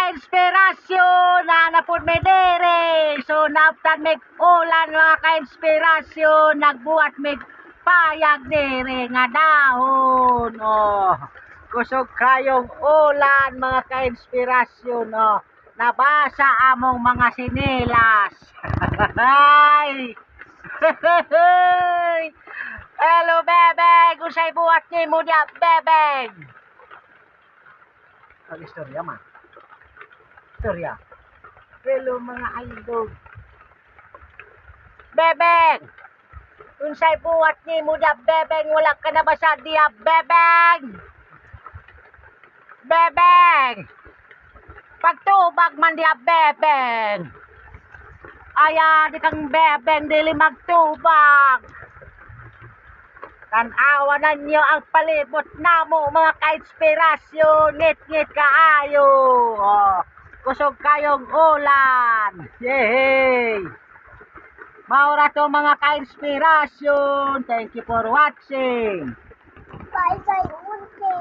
ka-inspirasyon na napod may dere. So naptan may ulan mga ka-inspirasyon, nagbuhat may payag dere nga dahon. Oh, kusog kayong ulan mga ka-inspirasyon. Oh, nabasa among mga sinelas. Hay! Hello bebeng, usay buhat ni mo diya bebeng. Ang istorya man. Istorya. Hello mga idol. Bebeng. Unsay buhat ni mo diya bebeng, wala ka na basa diya bebeng. Bebeng. Pagtubag man diya bebeng. Aya di kang bebeng dili magtubag. Tanawanan niyo ang palibot namo mga ka-inspirasyon, ngit-ngit kaayo. Oh, kusog kayong ulan. Yay! Maura to mga ka-inspirasyon. Thank you for watching. Bye bye, unti.